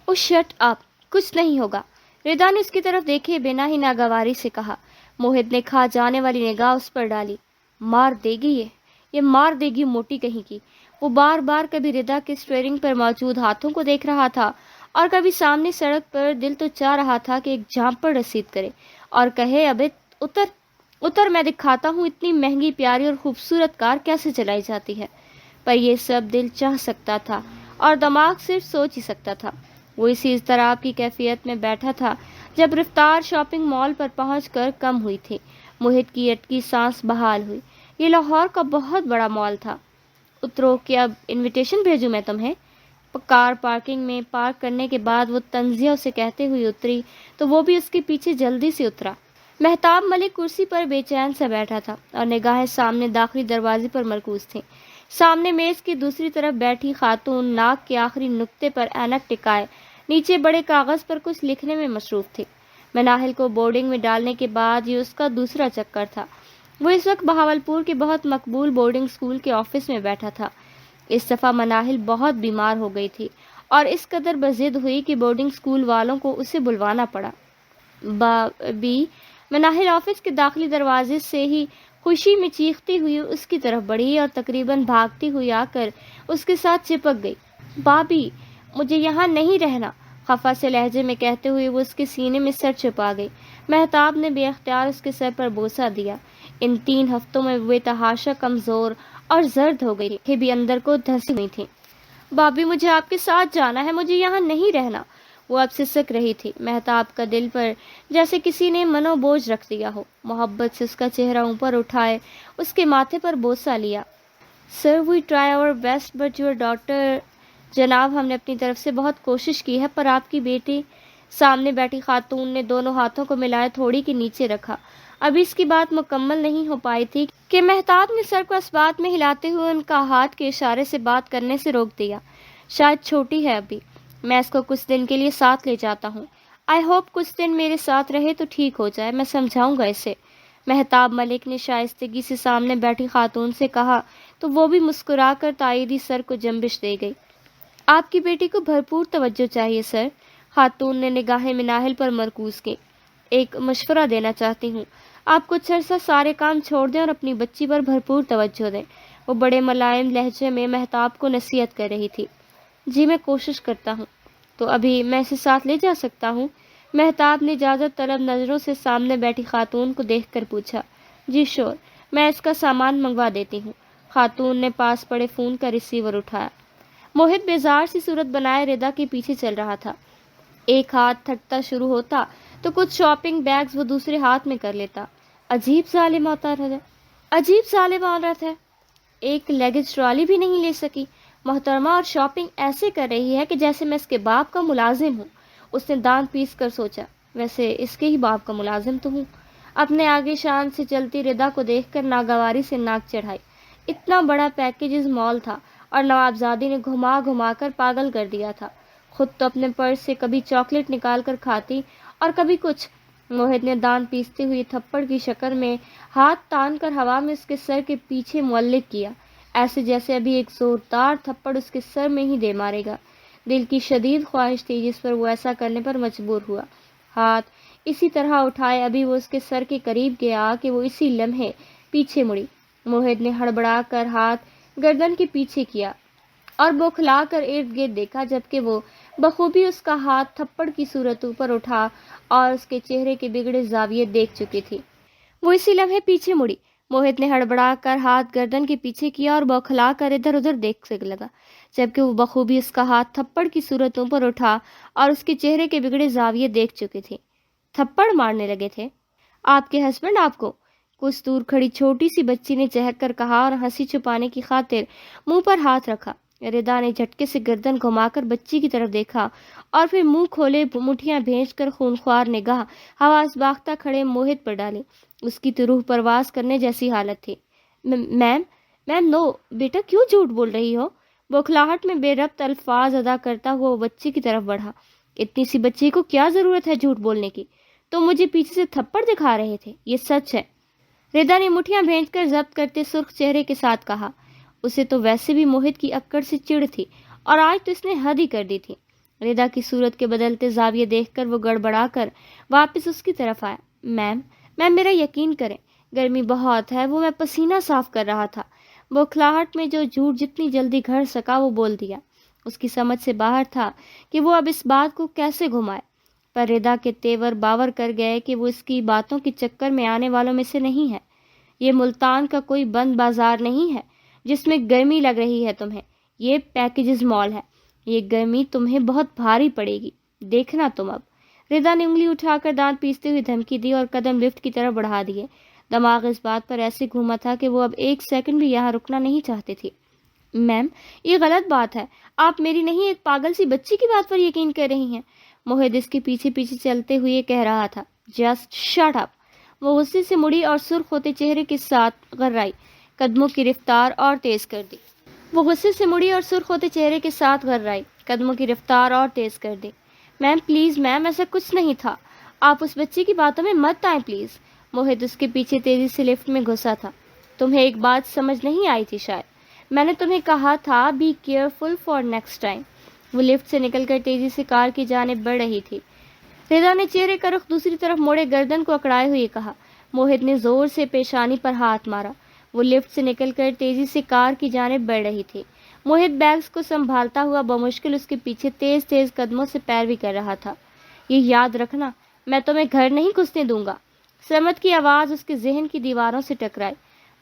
او shut up, کچھ نہیں ہوگا، ردا نے اس کی طرف دیکھے بنا ہی ناگواری سے کہا۔ موہت نے کھا جانے والی نگاہ اس پر ڈالی۔ مار دے گی یہ مار دے گی موٹی کہیں کی۔ وہ بار بار کبھی ردا کے اسٹیئرنگ پر موجود ہاتھوں کو دیکھ رہا تھا اور کبھی سامنے سڑک پر، دل تو چاہ رہا تھا کہ ایک جھانپ پر رسید کرے اور کہے ابے اتر اتر، میں دکھاتا ہوں اتنی مہنگی پیاری اور خوبصورت کار کیسے چلائی جاتی ہے۔ پر یہ سب دل چاہ سکتا تھا اور دماغ صرف سوچ ہی سکتا تھا۔ وہ اسی اضطراب کی کیفیت میں بیٹھا تھا جب رفتار شاپنگ مال پر پہنچ کر کم ہوئی تھی۔ موہت کی اٹکی سانس بحال ہوئی۔ یہ لاہور کا بہت بڑا مال تھا۔ اترو کہ اب انویٹیشن بھیجوں میں تمہیں؟ کار پارکنگ میں پارک کرنے کے بعد وہ تنزیہ اسے کہتے ہوئے اتری تو وہ بھی اس کے پیچھے جلدی سے اترا۔ مہتاب ملک کرسی پر بے چین سے بیٹھا تھا اور نگاہیں سامنے داخلی دروازے پر مرکوز تھیں۔ سامنے میز کی دوسری طرف بیٹھی خاتون ناک کے آخری نقطے پر اینک ٹکائے نیچے بڑے کاغذ پر کچھ لکھنے میں مصروف تھی۔ مناہل کو بورڈنگ میں ڈالنے کے بعد یہ اس کا دوسرا چکر تھا۔ وہ اس وقت بہاولپور کے بہت مقبول بورڈنگ اسکول کے آفس میں بیٹھا تھا۔ اس دفعہ مناہل بہت بیمار ہو گئی تھی اور اس قدر بضد ہوئی کہ بورڈنگ اسکول والوں کو اسے بلوانا پڑا۔ بابی، مناہل آفس کے داخلی دروازے سے ہی خوشی میں چیختی ہوئی اس کی طرف بڑھی اور تقریباً بھاگتی ہوئی آ کر اس کے ساتھ چپک گئی۔ بابی، مجھے یہاں نہیں رہنا، خفا سے لہجے میں کہتے ہوئے وہ اس کے سینے میں سر چھپا گئی۔ مہتاب نے بے اختیار اس کے سر پر بوسہ دیا۔ ان 3 ہفتوں میں وہ تحاشا کمزور اور زرد ہو گئی تھی، بھی اندر کو دھسی ہوئی تھی۔ بابی، مجھے آپ کے ساتھ جانا ہے، مجھے یہاں نہیں رہنا، وہ اب سسک رہی تھی۔ مہتاب کا دل پر جیسے کسی نے منو بوجھ رکھ دیا ہو۔ محبت سے اس کا چہرہ اوپر اٹھائے اس کے ماتھے پر بوسہ لیا۔ Sir, we try our best but your daughter, جناب ہم نے اپنی طرف سے بہت کوشش کی ہے پر آپ کی بیٹی۔ سامنے بیٹھی خاتون نے دونوں ہاتھوں کو ملائے تھوڑی کے نیچے رکھا۔ ابھی اس کی بات مکمل نہیں ہو پائی تھی کہ مہتاب نے سر کو اسبات میں ہلاتے ہوئے ان کا ہاتھ کے اشارے سے بات کرنے سے روک دیا۔ شاید چھوٹی ہے ابھی، میں اس کو کچھ دن کے لیے ساتھ لے جاتا ہوں۔ آئی ہوپ کچھ دن میرے ساتھ رہے تو ٹھیک ہو جائے، میں سمجھاؤں گا اسے، مہتاب ملک نے شائستگی سے سامنے بیٹھی خاتون سے کہا تو وہ بھی مسکرا کر تائیدی سر کو جنبش دے گئی۔ آپ کی بیٹی کو بھرپور توجہ چاہیے سر، خاتون نے نگاہیں مناہل پر مرکوز کی۔ ایک مشورہ دینا چاہتی ہوں، آپ کچھ عرصہ سارے کام چھوڑ دیں اور اپنی بچی پر بھرپور توجہ دیں۔ وہ بڑے ملائم لہجے میں مہتاب کو نصیحت کر رہی تھی۔ جی میں کوشش کرتا ہوں، تو ابھی میں اسے ساتھ لے جا سکتا ہوں؟ مہتاب نے اجازت طلب نظروں سے سامنے بیٹھی خاتون کو دیکھ کر پوچھا۔ جی شور، میں اس کا سامان منگوا دیتی ہوں۔ خاتون نے پاس پڑے فون کا ریسیور اٹھایا۔ موہت بیزار سی صورت بنائے ردا کے پیچھے چل رہا تھا۔ ایک ہاتھ تھکتا شروع ہوتا تو کچھ شاپنگ بیگز وہ دوسرے ہاتھ میں کر لیتا۔ عجیب ظالم عورت ہے، ایک لیگیج ٹرالی بھی نہیں لے سکی محترمہ، اور شاپنگ ایسے کر رہی ہے کہ جیسے میں اس کے باپ کا ملازم ہوں۔ اس نے دانت پیس کر سوچا، ویسے اس کے ہی باپ کا ملازم تو ہوں۔ اپنے آگے شان سے چلتی ردا کو دیکھ کر ناگواری سے ناک چڑھائی۔ اتنا بڑا پیکیجز مال تھا اور نوابزادی نے گھما گھما کر پاگل کر دیا تھا۔ خود تو اپنے پرس سے کبھی چاکلیٹ نکال کر کھاتی اور کبھی کچھ۔ موہت نے دانت پیستے ہوئے تھپڑ کی شکل میں ہاتھ تان کر ہوا میں اس کے سر کے پیچھے معلق کیا، ایسے جیسے ابھی ایک زوردار تھپڑ اس کے سر میں ہی دے مارے گا۔ دل کی شدید خواہش تھی جس پر وہ ایسا کرنے پر مجبور ہوا۔ ہاتھ اسی طرح اٹھائے ابھی وہ اس کے سر کے قریب گیا کہ وہ اسی لمحے پیچھے مڑی۔ موہت نے ہڑبڑا کر ہاتھ گردن کے پیچھے کیا اور بوکھلا کر ارد گرد دیکھا، جبکہ وہ بخوبی اس کا ہاتھ تھپڑ کی صورت اوپر اٹھا اور اس کے چہرے کے بگڑے زاویے دیکھ چکی تھی۔ وہ اسی لمحے پیچھے مڑی۔ موہت نے ہڑبڑا کر ہاتھ گردن کے پیچھے کیا اور بوکھلا کر ادھر ادھر دیکھ لگا، جبکہ وہ بخوبی اس کا ہاتھ تھپڑ کی صورتوں پر اٹھا اور اس کے چہرے کے بگڑے زاویے دیکھ چکی تھی۔ تھپڑ مارنے لگے تھے آپ کے ہسبینڈ آپ کو؟ کچھ دور کھڑی چھوٹی سی بچی نے چہک کر کہا اور ہنسی چھپانے کی خاطر منہ پر ہاتھ رکھا۔ ردا نے جھٹکے سے گردن گھما کر بچی کی طرف دیکھا اور پھر منہ کھولے مٹھیاں بھیج کر خونخوار نگاہ حواس باختہ کھڑے موہت پر ڈالی۔ اس کی تو روح پرواز کرنے جیسی حالت تھی۔ میم نو بیٹا، کیوں جھوٹ بول رہی ہو؟ بوکھلاہٹ میں بے ربط الفاظ ادا کرتا ہوا وہ بچی کی طرف بڑھا۔ اتنی سی بچی کو کیا ضرورت ہے جھوٹ بولنے کی؟ تم مجھے پیچھے سے تھپڑ دکھا رہے تھے، یہ سچ ہے؟ ردا نے مٹھیاں بھیج کر ضبط کرتے سرخ چہرے کے ساتھ کہا۔ اسے تو ویسے بھی موہت کی اکڑ سے چڑ تھی اور آج تو اس نے حد ہی کر دی تھی۔ ردا کی صورت کے بدلتے زاویے دیکھ کر وہ گڑبڑا کر واپس اس کی طرف آیا۔ میم میرا یقین کریں، گرمی بہت ہے، وہ میں پسینہ صاف کر رہا تھا۔ بوکھلاہٹ میں جو جھوٹ جتنی جلدی گھڑ سکا وہ بول دیا۔ اس کی سمجھ سے باہر تھا کہ وہ اب اس بات کو کیسے گھمائے، پر ردا کے تیور باور کر گئے کہ وہ اس کی باتوں کے چکر میں آنے والوں میں سے نہیں ہے۔ یہ ملتان کا کوئی بند بازار نہیں ہے جس میں گرمی لگ رہی ہے تمہیں، یہ پیکیجز مال ہے، یہ گرمی تمہیں بہت بھاری پڑے گی، دیکھنا تم اب۔ ردا نے انگلی اٹھا کر دانت پیستے ہوئے دھمکی دی اور قدم لفٹ کی طرف بڑھا دیے۔ دماغ اس بات پر ایسے گھوما تھا کہ وہ اب ایک سیکنڈ بھی یہاں رکنا نہیں چاہتی تھی۔ میم یہ غلط بات ہے، آپ میری نہیں ایک پاگل سی بچی کی بات پر یقین کر رہی ہیں۔ موہد اس کے پیچھے پیچھے چلتے ہوئے کہہ رہا تھا۔ Just shut up. وہ غصے سے مڑی اور سرخ ہوتے چہرے کے ساتھ غرائی، قدموں کی رفتار اور تیز کر دی۔ میم پلیز میم، ایسا کچھ نہیں تھا، آپ اس بچی کی باتوں میں مت آئیں پلیز۔ موہد اس کے پیچھے تیزی سے لفٹ میں گھسا تھا۔ تمہیں ایک بات سمجھ نہیں آئی تھی شاید، میں نے تمہیں کہا تھا be careful for next time. وہ لفٹ سے نکل کر تیزی سے کار کی جانب بڑھ رہی تھی۔ ردا نے چہرے کا رخ دوسری طرف موڑے گردن کو اکڑائے ہوئے کہا۔ موہد نے زور سے پیشانی پر ہاتھ مارا۔ وہ لفٹ سے نکل کر تیزی سے کار کی جانب بڑھ رہی تھی۔ موہد بیگز کو سنبھالتا ہوا بمشکل اس کے پیچھے تیز تیز قدموں سے پیروی کر رہا تھا۔ یہ یاد رکھنا، میں تمہیں گھر نہیں گھسنے دوں گا۔ سرمد کی آواز اس کے ذہن کی دیواروں سے ٹکرائی۔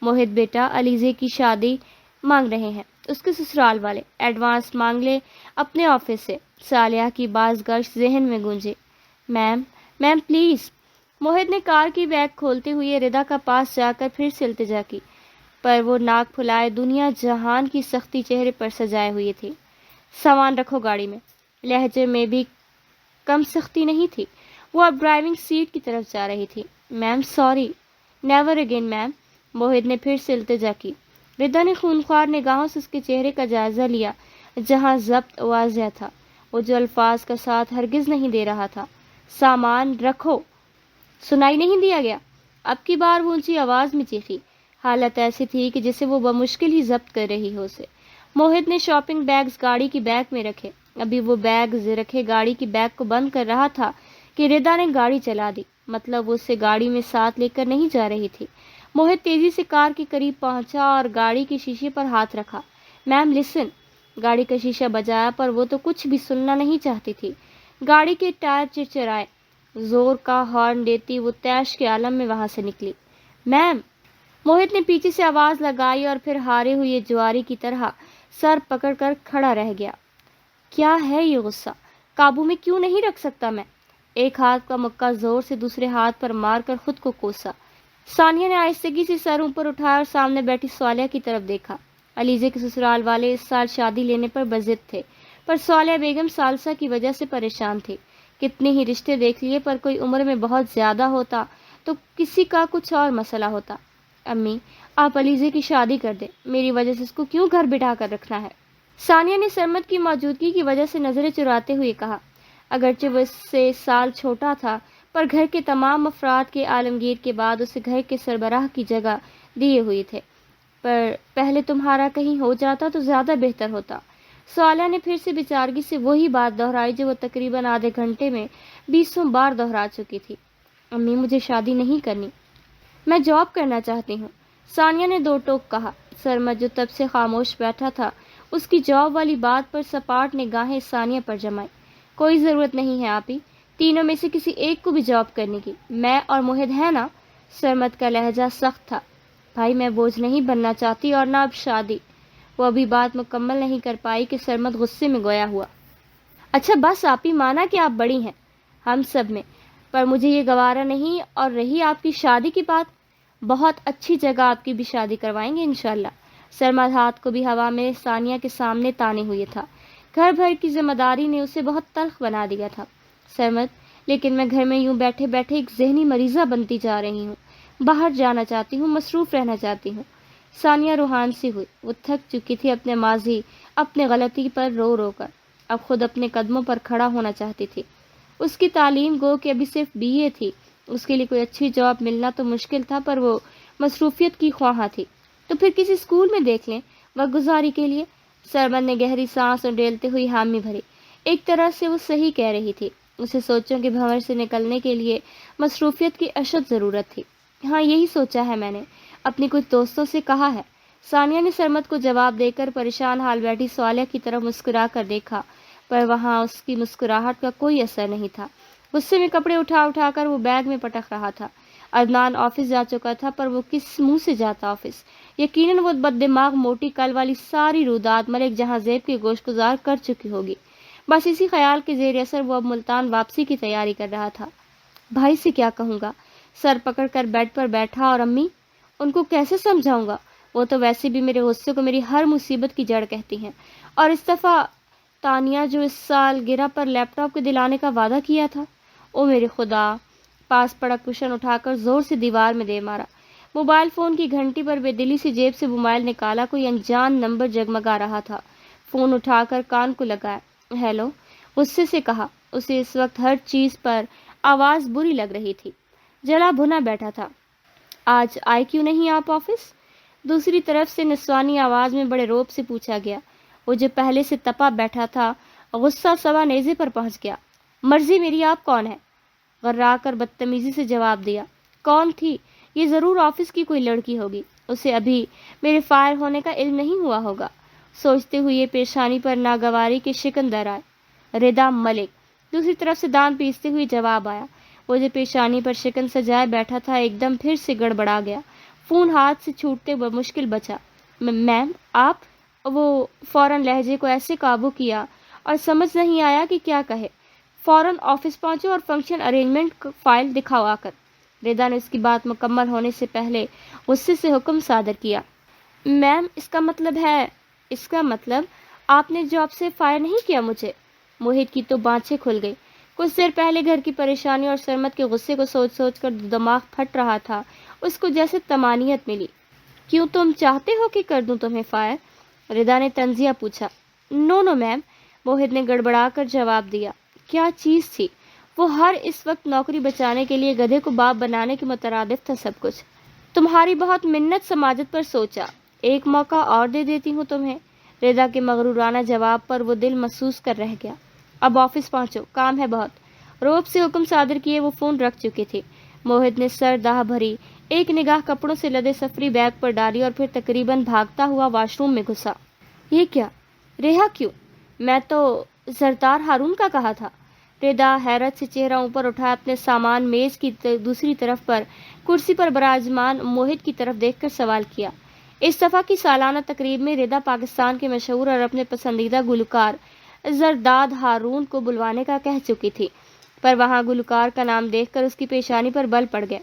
موہد بیٹا، علیزے کی شادی مانگ رہے ہیں اس کے سسرال والے، ایڈوانس مانگ لے اپنے آفس سے۔ صالحہ کی باز گشت ذہن میں گونجے۔ میم پلیز۔ موہد نے کار کی بیگ کھولتے ہوئے ردا کا پاس جا کر پھر سے التجا کی، پر وہ ناک پھلائے دنیا جہان کی سختی چہرے پر سجائے ہوئی تھی۔ سامان رکھو گاڑی میں۔ لہجے میں بھی کم سختی نہیں تھی۔ وہ اب ڈرائیونگ سیٹ کی طرف جا رہی تھی۔ میم سوری۔ نیور اگین میم۔ موہد نے پھر سے التجا کی۔ ردا نے خونخوار نگاہوں سے اس کے چہرے کا جائزہ لیا جہاں ضبط واضح تھا، وہ جو الفاظ کا ساتھ ہرگز نہیں دے رہا تھا۔ سامان رکھو۔ سنائی نہیں دیا گیا؟ اب کی بار وہ اونچی آواز میں چیخی۔ حالت ایسی تھی کہ جسے وہ بمشکل ہی ضبط کر رہی ہو اسے۔ موہد نے شاپنگ بیگز گاڑی کی بیک میں رکھے۔ ابھی وہ بیگز رکھے گاڑی کی بیک کو بند کر رہا تھا کہ ردا نے گاڑی چلا دی، مطلب وہ اسے گاڑی میں ساتھ لے کر نہیں جا رہی تھی۔ موہد تیزی سے کار کے قریب پہنچا اور گاڑی کے شیشے پر ہاتھ رکھا۔ میم لسن۔ گاڑی کا شیشہ بجایا پر وہ تو کچھ بھی سننا نہیں چاہتی تھی۔ گاڑی کے ٹائر چرچرائے، زور کا ہارن دیتی وہ طیش کے عالم میں وہاں سے نکلی۔ میم۔ موہد نے پیچھے سے آواز لگائی اور پھر ہارے ہوئے جواری کی طرح سر پکڑ کر کھڑا رہ گیا۔ کیا ہے یہ غصہ؟ قابو میں کیوں نہیں رکھ سکتا میں؟ ایک ہاتھ کا مکہ زور سے دوسرے ہاتھ پر مار کر خود کو کوسا۔ ثانیہ نے آہستگی سے سر اوپر اٹھایا اور سامنے بیٹھی صالحہ کی طرف دیکھا۔ علیزے کے سسرال والے اس سال شادی لینے پر بضد تھے، پر صالحہ بیگم ثالثہ کی وجہ سے پریشان تھی۔ کتنے ہی رشتے دیکھ لیے، پر کوئی عمر میں بہت زیادہ ہوتا تو کسی کا کچھ اور مسئلہ ہوتا۔ امی آپ علیزے کی شادی کر دیں، میری وجہ سے اس کو کیوں گھر بٹھا کر رکھنا ہے؟ ثانیہ نے سرمد کی موجودگی کی وجہ سے نظریں چراتے ہوئے کہا۔ اگرچہ وہ اس سے سال چھوٹا تھا، پر گھر کے تمام افراد کے عالمگیر کے بعد اسے گھر کے سربراہ کی جگہ دیے ہوئے تھے، پر پہلے تمہارا کہیں ہو جاتا تو زیادہ بہتر ہوتا۔ صالحہ نے پھر سے بیچارگی سے وہی بات دہرائی جو وہ تقریباً آدھے گھنٹے میں 20 بار دہرا چکی تھی۔ امی مجھے شادی نہیں کرنی، میں جاب کرنا چاہتی ہوں، ثانیہ نے دو ٹوک کہا۔ سرمد جو تب سے خاموش بیٹھا تھا، اس کی جاب والی بات پر سپاٹ نگاہیں ثانیہ پر جمائی۔ کوئی ضرورت نہیں ہے آپی، تینوں میں سے کسی ایک کو بھی جاب کرنے کی، میں اور موہد ہے نا؟ سرمد کا لہجہ سخت تھا۔ بھائی میں بوجھ نہیں بننا چاہتی اور نہ اب شادی۔ وہ ابھی بات مکمل نہیں کر پائی کہ سرمد غصے میں گویا ہوا۔ اچھا بس آپی، مانا کہ آپ بڑی ہیں ہم سب میں، پر مجھے یہ گوارا نہیں۔ اور رہی آپ کی شادی کی بات، بہت اچھی جگہ آپ کی بھی شادی کروائیں گے انشاءاللہ۔ سرمد ہاتھ کو بھی ہوا میں ثانیہ کے سامنے تانے ہوئے تھا۔ گھر بھر کی ذمہ داری نے اسے بہت تلخ بنا دیا تھا۔ سرمد لیکن میں گھر میں یوں بیٹھے بیٹھے ایک ذہنی مریضہ بنتی جا رہی ہوں، باہر جانا چاہتی ہوں، مصروف رہنا چاہتی ہوں۔ ثانیہ روحان سی ہوئی، وہ تھک چکی تھی اپنے ماضی، اپنے غلطی پر رو رو کر، اب خود اپنے قدموں پر کھڑا ہونا چاہتی تھی۔ اس کی تعلیم گو کہ ابھی صرف BA تھی، اس کے لیے کوئی اچھی جاب ملنا تو مشکل تھا، پر وہ مصروفیت کی خواہاں تھی، تو پھر کسی اسکول میں دیکھ لیں وقت گزاری کے لیے۔ سرمد نے گہری سانس اڈیلتے ہوئی حامی بھری۔ ایک طرح سے وہ صحیح کہہ رہی تھی. اسے سوچوں کے بھنور سے نکلنے کے لیے مصروفیت کی اشد ضرورت تھی. ہاں یہی سوچا ہے میں نے، اپنی کچھ دوستوں سے کہا ہے. ثانیہ نے سرمد کو جواب دے کر پریشان حال بیٹھی صالح کی طرف مسکرا کر دیکھا، پر وہاں اس کی مسکراہٹ کا کوئی اثر نہیں تھا. غصے میں کپڑے اٹھا کر وہ بیگ میں پٹک رہا تھا. عدنان آفس جا چکا تھا، پر وہ کس منہ سے جاتا آفس؟ یقیناً وہ بد دماغ موٹی کل والی ساری روداد ملک جہاں زیب کے گوشت گزار کر چکی ہوگی. بس اسی خیال کے زیر اثر وہ اب ملتان واپسی کی تیاری کر رہا تھا. بھائی سے کیا کہوں گا؟ سر پکڑ کر بیڈ پر بیٹھا. اور امی، ان کو کیسے سمجھاؤں گا؟ وہ تو ویسے بھی میرے غصے کو میری ہر مصیبت کی جڑ کہتی ہیں. اور اس دفعہ تانیہ جو اس سال گرہ پر لیپ ٹاپ کے دلانے کا وعدہ کیا تھا. او میرے خدا! پاس پڑا کشن اٹھا کر زور سے دیوار میں دے مارا. موبائل فون کی گھنٹی پر بے دلی سے جیب سے موبائل نکالا. کوئی انجان نمبر جگمگا رہا تھا. فون اٹھا کر کان کو لگایا. ہیلو، غصے سے کہا. اسے اس وقت ہر چیز پر آواز بری لگ رہی تھی. جلا بھنا بیٹھا تھا. آج آئے کیوں نہیں آپ آفس؟ دوسری طرف سے نسوانی آواز میں بڑے روب سے پوچھا گیا. وہ جو پہلے سے تپا بیٹھا تھا غصہ سوا نیزے پر پہنچ گیا. مرضی میری، آپ کون ہے؟ غرا کر بدتمیزی سے جواب دیا. کون تھی؟ یہ ضرور آفس کی کوئی لڑکی ہوگی. اسے ابھی میرے فائر ہونے کا علم نہیں ہوا ہوگا. سوچتے ہوئے پیشانی پر ناگواری کے شکن در آئے. ردا ملک. دوسری طرف سے دانت پیستے ہوئے جواب آیا. وہ جو پیشانی پر شکن سجائے بیٹھا تھا ایک دم پھر سے گڑبڑا گیا. فون ہاتھ سے چھوٹتے بمشکل بچا. میم آپ؟ وہ فوراً لہجے کو ایسے قابو کیا اور سمجھ نہیں آیا کہ کیا کہے. فوراً آفس پہنچو اور فنکشن ارینجمنٹ فائل دکھاؤ آ کر. ردا نے اس کی بات مکمل ہونے سے پہلے غصے سے حکم صادر کیا. میم اس کا مطلب آپ نے جاب سے فائر نہیں کیا مجھے؟ موہت کی تو بانچیں کھل گئی. کچھ دیر پہلے گھر کی پریشانی اور سرمد کے غصے کو سوچ سوچ کر دماغ پھٹ رہا تھا. اس کو جیسے طمانینت ملی. کیوں، تم چاہتے ہو کہ کر دوں تمہیں فائر؟ ردا نے تنزیہ پوچھا. نو میم، موہت نے گڑبڑا کر جواب دیا. کیا چیز تھی وہ؟ ہر اس وقت نوکری بچانے کے لیے گدھے کو باپ بنانے کے مترادف تھا سب کچھ. تمہاری بہت منت سماجت پر سوچا، ایک موقع اور دے دیتی ہوں تمہیں. ردا کے مغرورانہ جواب پر وہ دل محسوس کر رہ گیا. اب آفس پہنچو، کام ہے بہت. روب سے حکم صادر کیے وہ فون رکھ چکے تھے. موہت نے سر داہ بھری ایک نگاہ کپڑوں سے لدے سفری بیگ پر ڈالی اور پھر تقریباً بھاگتا ہوا واش روم میں گھسا. یہ کیا؟ ریحا کیوں؟ میں تو زردار ہارون کا کہا تھا. ردا حیرت سے چہرہ اوپر اٹھا اپنے سامان میز کی دوسری طرف پر کرسی پر براجمان موہت کی طرف دیکھ کر سوال کیا. اس دفعہ کی سالانہ تقریب میں ردا پاکستان کے مشہور اور اپنے پسندیدہ گلوکار زرداد ہارون کو بلوانے کا کہہ چکی تھی، پر وہاں گلوکار کا نام دیکھ کر اس کی پیشانی پر بل پڑ گئے.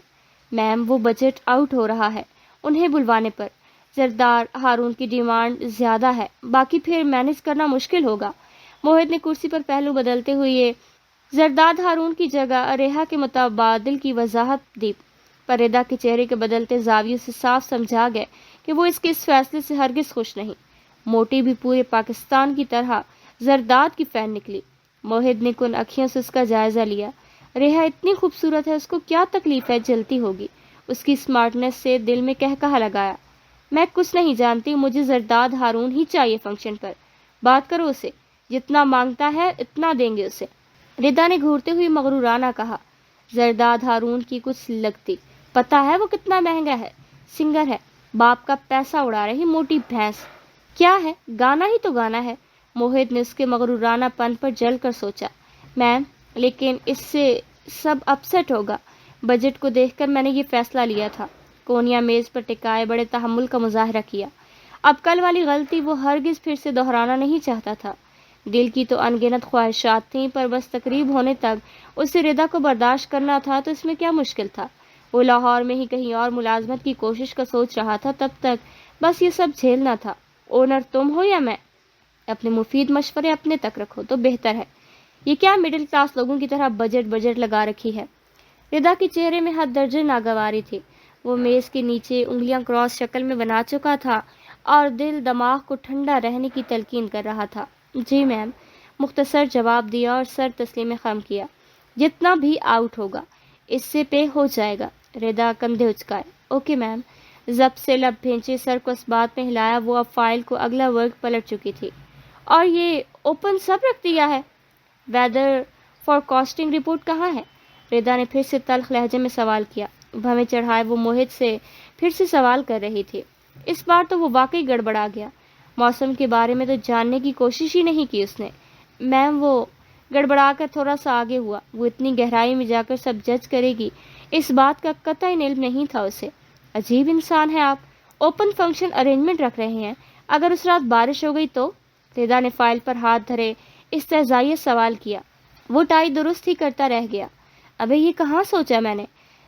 میم وہ بجٹ آؤٹ ہو رہا ہے انہیں بلوانے پر. زردار ہارون کی ڈیمانڈ زیادہ ہے، باقی پھر مینج کرنا مشکل ہوگا. موہت نے کرسی پر پہلو بدلتے ہوئے زرداد ہارون کی جگہ ریحا کے متبادل کی وضاحت دی، پر ردا کے چہرے کے بدلتے زاویوں سے صاف سمجھا گئے کہ وہ اس کے اس فیصلے سے ہرگز خوش نہیں. موٹی بھی پورے پاکستان کی طرح زرداد کی فین نکلی. موہت نے کن اکھیوں سے اس کا جائزہ لیا. ریحا اتنی خوبصورت ہے، اس کو کیا تکلیف ہے، جلتی ہوگی. اس کی اسمارٹنیس سے دل میں کہا لگایا. میں کچھ نہیں جانتی، مجھے زرداد ہارون ہی چاہیے فنکشن پر. بات کرو اسے، جتنا مانگتا ہے اتنا دیں گے اسے. ردا نے گھورتے ہوئے مغرورانہ کہا. زرداد ہارون کی کچھ لگتی. پتہ ہے وہ کتنا مہنگا ہے، سنگر ہے، باپ کا پیسہ اڑا رہی موٹی بھینس. کیا ہے، گانا ہی تو گانا ہے. موہت نے اس کے مغرورانہ پن پر جل کر سوچا. میم لیکن اس سے سب اپسیٹ ہوگا. بجٹ کو دیکھ کر میں نے یہ فیصلہ لیا تھا. کونیا میز پر ٹکائے بڑے تحمل کا مظاہرہ کیا. اب کل والی غلطی وہ ہرگز پھر سے دہرانا نہیں چاہتا تھا. دل کی تو انگنت خواہشات تھیں، پر بس تقریب ہونے تک اسے ردا کو برداشت کرنا تھا تو اس میں کیا مشکل تھا. وہ لاہور میں ہی کہیں اور ملازمت کی کوشش کا سوچ رہا تھا. تب تک بس یہ سب جھیلنا تھا. اونر تم ہو یا میں؟ اپنے مفید مشورے اپنے تک رکھو تو بہتر ہے. یہ کیا مڈل کلاس لوگوں کی طرح بجٹ لگا رکھی ہے؟ ردا کے چہرے میں حد درجے ناگواری تھی. وہ میز کے نیچے انگلیاں کراس شکل میں بنا چکا تھا اور دل دماغ کو ٹھنڈا رہنے کی تلقین کر رہا تھا. جی میم، مختصر جواب دیا اور سر تسلیم خم کیا. جتنا بھی آؤٹ ہوگا اس سے پے ہو جائے گا. ردا کندھے اچکائے. Okay ma'am. ضبط سے لب بھینچے سر کو اس بات میں ہلایا. وہ اب فائل کو اگلا ورک پلٹ چکی تھی. اور یہ اوپن سب رکھ دیا ہے؟ ویدر فار کاسٹنگ رپورٹ کہاں ہے؟ ردا نے پھر سے تلخ لہجے میں سوال کیا۔ بھویں چڑھائے وہ موہت سے پھر سے سوال کر رہی تھی۔ اس بار تو وہ واقعی گڑبڑا گیا۔ موسم کے بارے میں تو جاننے کی کوشش ہی نہیں کی اس نے۔ میم وہ گڑبڑا کر تھوڑا سا آگے ہوا۔ وہ اتنی گہرائی میں جا کر سب جج کرے گی اس بات کا قطعی علم نہیں تھا اسے۔ عجیب انسان ہے آپ، اوپن فنکشن ارینجمنٹ رکھ رہے ہیں، اگر اس رات بارش ہو گئی تو؟ ردا نے فائل پر ہاتھ دھرے استہزائیہ سوال کیا۔ وہ ٹائی درست ہی کرتا رہ گیا۔ ابے یہ کہاں سوچا میں نے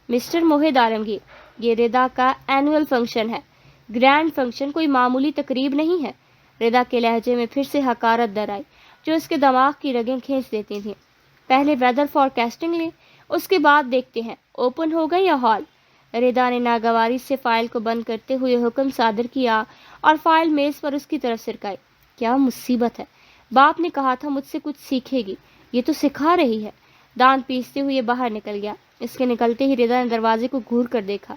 مسٹر موہد عالمگیر، یہ ردا کا اینول فنکشن ہے، گرینڈ فنکشن، کوئی معمولی تقریب نہیں ہے۔ ردا کے لہجے میں پھر سے حقارت در آئی جو اس کے دماغ کی رگیں کھینچ دیتی تھیں۔ پہلے ویدر فار کاسٹنگ لیں، اس کے بعد دیکھتے ہیں اوپن ہوگا یا ہال۔ ردا نے ناگواری سے فائل کو بند کرتے ہوئے حکم صادر کیا اور فائل میز پر اس کی طرف سرکائی۔ کیا مصیبت ہے، باپ نے کہا تھا مجھ سے کچھ سیکھے گی، یہ تو سکھا رہی ہے۔ دانت پیستے ہوئے باہر نکل گیا۔ اس کے نکلتے ہی ردا نے دروازے کو گھور کر دیکھا۔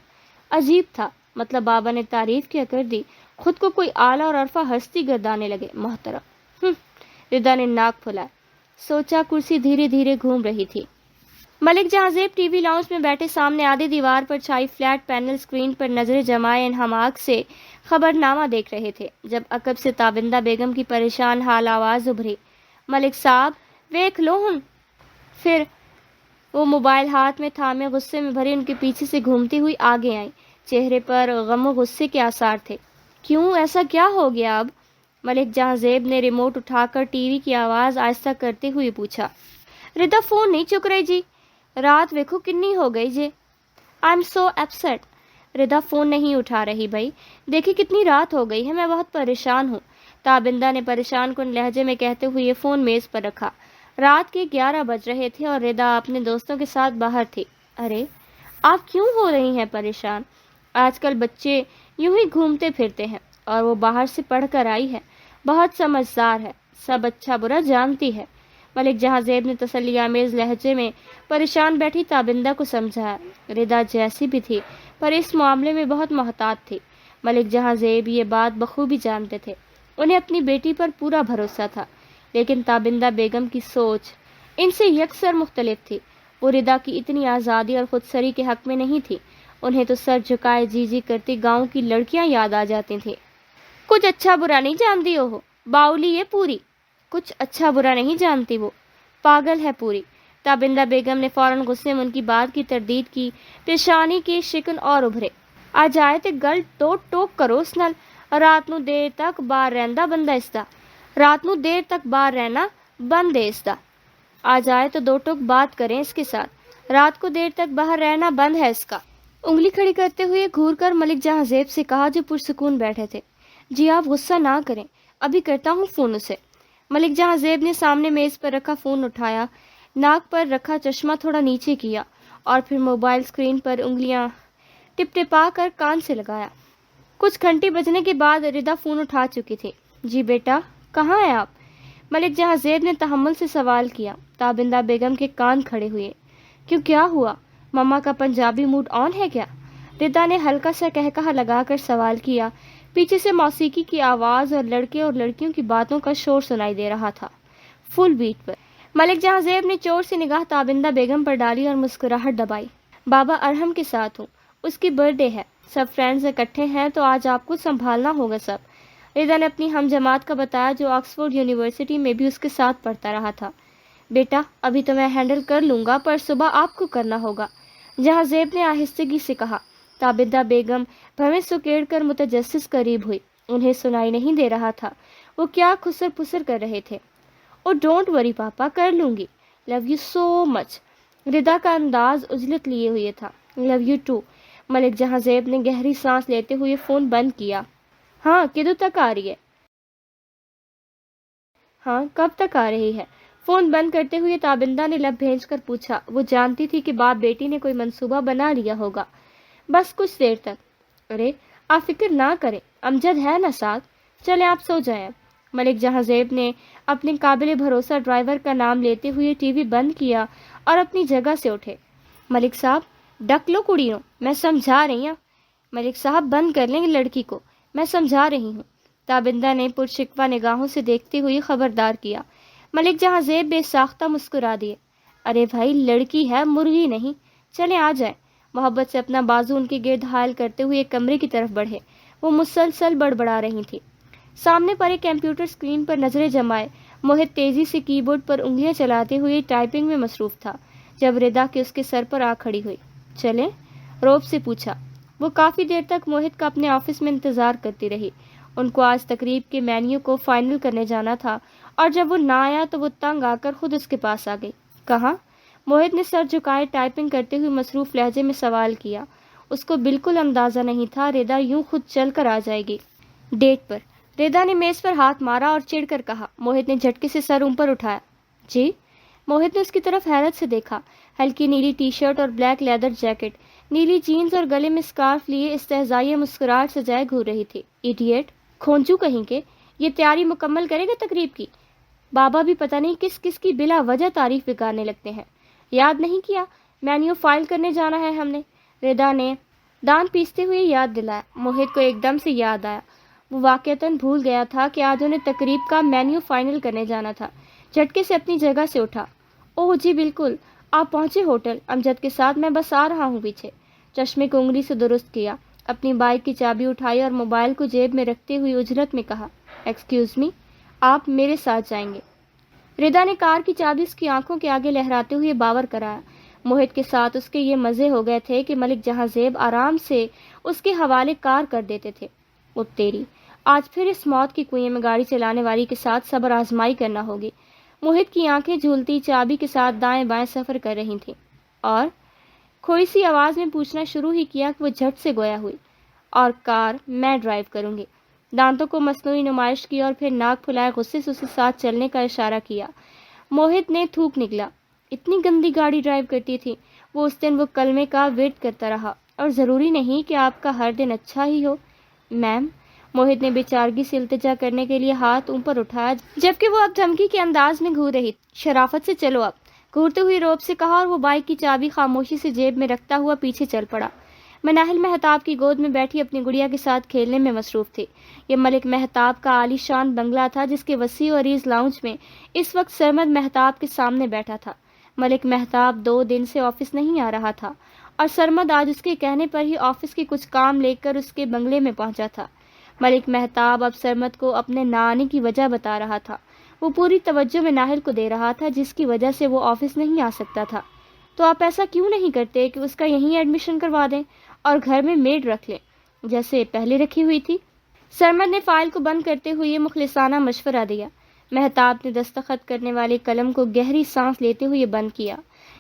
عجیب تھا، مطلب بابا نے تعریف کیا کر دی، خود کو کوئی اعلیٰ اور عرفہ ہستی گردانے لگے۔ محترم ردا نے ناک پھلایا، سوچا کرسی دھیرے دھیرے گھوم رہی تھی۔ ملک جہاں زیب ٹی وی لاؤنج میں بیٹھے سامنے آدھی دیوار پر چھائی فلیٹ پینل اسکرین پر نظر جمائے انہماک سے خبر نامہ دیکھ رہے تھے جب عقب سے تابندہ بیگم کی پریشان حال آواز ابھری، ملک صاحب ویکھ لو ہن۔ پھر وہ موبائل ہاتھ میں تھامے غصے میں بھری ان کے پیچھے سے گھومتی ہوئی آگے آئیں۔ چہرے پر غم و غصے کے آثار تھے۔ کیوں، ایسا کیا ہو گیا اب؟ ملک جہاں زیب نے ریموٹ اٹھا کر ٹی وی کی آواز آہستہ کرتے ہوئے پوچھا۔ ردا فون نہیں چک رہی جی، رات ویکھو کنی ہو گئی جی۔ I am so upset. Rida phone نہیں اٹھا رہی بھائی، دیکھیں کتنی رات ہو گئی ہے، میں بہت پریشان ہوں۔ تابندہ نے پریشان کن لہجے میں کہتے ہوئے یہ فون میز پر رکھا۔ رات کے 11 بج رہے تھے اور ردا اپنے دوستوں کے ساتھ باہر تھی۔ ارے آپ کیوں ہو رہی ہیں پریشان؟ آج کل بچے یوں ہی گھومتے پھرتے ہیں، اور وہ باہر سے پڑھ کر آئی ہے، بہت سمجھدار ہے، سب اچھا برا جانتی ہے۔ ملک جہاں زیب نے تسلی آمیز لہجے میں پریشان بیٹھی تابندہ کو سمجھایا۔ ردا جیسی بھی تھی پر اس معاملے میں بہت محتاط تھی۔ ملک جہاں زیب یہ بات بخوبی جانتے تھے، انہیں اپنی بیٹی پر پورا بھروسہ تھا، لیکن تابندہ بیگم کی سوچ ان سے یکسر مختلف تھی۔ وہ ردا کی اتنی آزادی اور خودسری کے حق میں نہیں تھی، انہیں تو سر جھکائے جی جی کرتی گاؤں کی لڑکیاں یاد آ جاتی تھیں۔ کچھ اچھا برا نہیں جانتی ہو باؤلی یہ پوری، کچھ اچھا برا نہیں جانتی، وہ پاگل ہے پوری۔ تابندہ بیگم نے فوراً غصے میں ان کی بات کی تردید کی، پیشانی کے شکن اور ابھرے۔ آ جائے تے گل ٹوک ٹوک کرو اس نال، رات نو دیر تک باہر رہندا بندہ اس دا، رات نو دیر تک باہر رہنا بند ہے اس دا۔ آ جائے تو دو ٹوک بات کریں اس کے ساتھ، رات کو دیر تک باہر رہنا بند ہے اس کا۔ انگلی کھڑی کرتے ہوئے گھور کر ملک جہاں زیب سے کہا جو پرسکون بیٹھے تھے، جی آپ غصہ نہ کریں، ابھی کرتا ہوں فون اسے۔ ملک جہاں زیب نے سامنے میز پر رکھا فون اٹھایا، ناک پر رکھا چشمہ تھوڑا نیچے کیا اور پھر موبائل اسکرین پر انگلیاں ٹپ ٹپا کر کان سے لگایا۔ کچھ گھنٹی بجنے کے بعد ردا فون اٹھا چکی تھی۔ جی بیٹا کہاں ہیں آپ؟ ملک جہاں زیب نے تحمل سے سوال کیا۔ تابندہ بیگم کے کان کھڑے ہوئے۔ کیوں، کیا ہوا؟ مما کا پنجابی موڈ آن ہے کیا؟ ردا نے ہلکا سا کہکہا لگا کر سوال کیا۔ پیچھے سے موسیقی کی آواز اور لڑکے اور لڑکیوں کی باتوں کا شور سنائی دے رہا تھا فل بیٹ پر۔ ملک جہاں زیب نے چور سے نگاہ تابندہ بیگم پر ڈالی اور مسکراہٹ دبائی۔ بابا ارحم کے ساتھ ہوں، اس کی برتھ ڈے ہے، سب فرینڈز اکٹھے ہیں تو آج آپ کو سنبھالنا ہوگا سب۔ ردا نے اپنی ہم جماعت کا بتایا جو آکسفورڈ یونیورسٹی میں بھی اس کے ساتھ پڑھتا رہا تھا۔ بیٹا ابھی تو میں ہینڈل کر لوں گا پر صبح آپ کو کرنا ہوگا، جہاں زیب نے آہستگی سے کہا۔ تابندہ بیگم بھویں سکیڑ کر متجسس قریب ہوئی، انہیں سنائی نہیں دے رہا تھا وہ کیا خسر پسر کر رہے تھے۔ اور ڈونٹ وری پاپا، کر لوں گی، لو یو سو مچ۔ ردا کا انداز عجلت لیے ہوئے تھا۔ Love you to. ملک جہاں زیب نے گہری سانس لیتے ہوئے فون بند کیا۔ ہاں کدو تک آ رہی ہے؟ ہاں کب تک آ رہی ہے؟ فون بند کرتے ہوئے تابندہ نے لب بھیج کر پوچھا۔ وہ جانتی تھی کہ باپ بیٹی نے کوئی منصوبہ بنا لیا ہوگا، بس کچھ دیر تک۔ ارے آپ فکر نہ کریں، امجد ہے نا ساتھ، چلیں آپ سو جائیں۔ ملک جہاں زیب نے اپنے قابل بھروسہ ڈرائیور کا نام لیتے ہوئے ٹی وی بند کیا اور اپنی جگہ سے اٹھے۔ ملک صاحب ڈک لو کڑیوں، میں سمجھا رہی ہوں۔ ملک صاحب بند کر لیں لڑکی کو، میں سمجھا رہی ہوں۔ تابندہ نے پرشکوہ نگاہوں سے دیکھتے ہوئے خبردار کیا۔ ملک جہاں زیب بے ساختہ مسکرا دیے۔ ارے بھائی، لڑکی ہے، مرغی نہیں، چلیں آ جائیں۔ محبت سے اپنا بازو ان کے گرد حائل کرتے ہوئے ایک کمرے کی طرف بڑھے۔ وہ مسلسل بڑبڑا رہی تھی۔ سامنے پر ایک کمپیوٹر اسکرین پر نظریں جمائے موہت تیزی سے کی بورڈ پر انگلیاں چلاتے ہوئے ٹائپنگ میں مصروف تھا، جب ردا کے اس کے سر پر آ کھڑی ہوئی۔ چلیں؟ روب سے پوچھا۔ وہ کافی دیر تک موہت کا اپنے آفس میں انتظار کرتی رہی۔ ان کو آج تقریب کے مینیو کو فائنل کرنے جانا تھا، اور جب وہ نہ آیا تو وہ تنگ آ کر خود اس کے پاس آ گئی۔ کہاں؟ موہت نے سر جھکائے ٹائپنگ کرتے ہوئے مصروف لہجے میں سوال کیا۔ اس کو بالکل اندازہ نہیں تھا ردا یوں خود چل کر آ جائے گی۔ ڈیٹ پر۔ ردا نے میز پر ہاتھ مارا اور چڑھ کر کہا۔ موہت نے جھٹکے سے سر اوپر اٹھایا۔ جی؟ موہت نے اس کی طرف حیرت سے دیکھا۔ ہلکی نیلی ٹی شرٹ اور بلیک لیدر جیکٹ، نیلی جینز اور گلے میں اسکارف لیے استہزائیہ مسکراہٹ سجائے گھور رہی تھی۔ ایڈیٹ، کھونچو کہیں کے، یہ تیاری مکمل کرے گا تقریب کی؟ بابا بھی پتہ نہیں کس کس کی بلا وجہ تعریف بگاڑنے لگتے ہیں۔ یاد نہیں کیا، مینیو فائل کرنے جانا ہے ہم نے، ردا نے دان پیستے ہوئے یاد دلایا۔ موہت کو ایک دم سے یاد آیا، وہ واقعتاً بھول گیا تھا کہ آج انہیں تقریب کا مینیو فائنل کرنے جانا تھا۔ جھٹکے سے اپنی جگہ سے اٹھا۔ اوہ جی بالکل، آپ پہنچے ہوٹل؟ امجد کے ساتھ میں بس آ رہا ہوں پیچھے۔ چشمے کو انگلی سے درست کیا، اپنی بائک کی چابی اٹھائی اور موبائل کو جیب میں رکھتے ہوئے اجرت میں کہا، ایکسکیوز می، آپ میرے ساتھ جائیں گے؟ ردا نے کار کی چابی اس کی آنکھوں کے آگے لہراتے ہوئے باور کرایا۔ موہت کے ساتھ اس کے یہ مزے ہو گئے تھے کہ ملک جہاں زیب آرام سے اس کے حوالے کار کر دیتے تھے۔ وہ تیری، آج پھر اس موت کی کنویں میں گاڑی چلانے والی کے ساتھ صبر آزمائی کرنا ہوگی۔ موہت کی آنکھیں جھولتی چابی کے ساتھ دائیں بائیں سفر کر رہی تھیں، اور کھوئی سی آواز میں پوچھنا شروع ہی کیا کہ وہ جھٹ سے گویا ہوئی۔ اور کار میں ڈرائیو کروں گی۔ دانتوں کو مصنوعی نمائش کی اور پھر ناک پھلائے غصے سے اسے ساتھ چلنے کا اشارہ کیا۔ موہت نے تھوک نکلا، اتنی گندی گاڑی ڈرائیو کرتی تھی وہ۔ اس دن وہ کلمے کا ورد کرتا رہا، اور ضروری نہیں کہ آپ کا ہر دن اچھا ہی ہو۔ میم، موہت نے بے چارگی سے التجا کرنے کے لیے ہاتھ اوپر اٹھایا، جبکہ وہ اب دھمکی کے انداز میں گھور رہی۔ شرافت سے چلو اب، گھورتے ہوئے روب سے کہا، اور وہ بائک کی چابی خاموشی سے جیب میں رکھتا ہوا پیچھے چل پڑا۔ مناہل مہتاب کی گود میں بیٹھی اپنی گڑیا کے ساتھ کھیلنے میں مصروف تھی۔ یہ ملک مہتاب کا عالی شان بنگلہ تھا، جس کے وسیع و عریض لاؤنج میں اس وقت سرمد مہتاب کے سامنے بیٹھا تھا۔ ملک مہتاب 2 دن سے آفس نہیں آ رہا تھا، اور سرمد آج اس کے کہنے پر ہی آفس کے کچھ کام لے کر اس کے بنگلے میں پہنچا تھا۔ ملک مہتاب اب سرمد کو اپنے نہ آنے کی وجہ بتا رہا تھا۔ وہ پوری توجہ مناہل کو دے رہا تھا، جس کی وجہ سے وہ آفس نہیں آ سکتا تھا۔ تو آپ ایسا کیوں نہیں کرتے کہ اس کا یہیں ایڈمیشن کروا دیں اور گھر میں میڈ رکھ لیں، جیسے پہلے رکھی ہوئی تھی؟ سرمد نے فائل کو بند کرتے ہوئے مخلصانہ مشورہ دیا۔ مہتاب نے دستخط کرنے والے قلم کو گہری سانس لیتے ہوئے بند کیا۔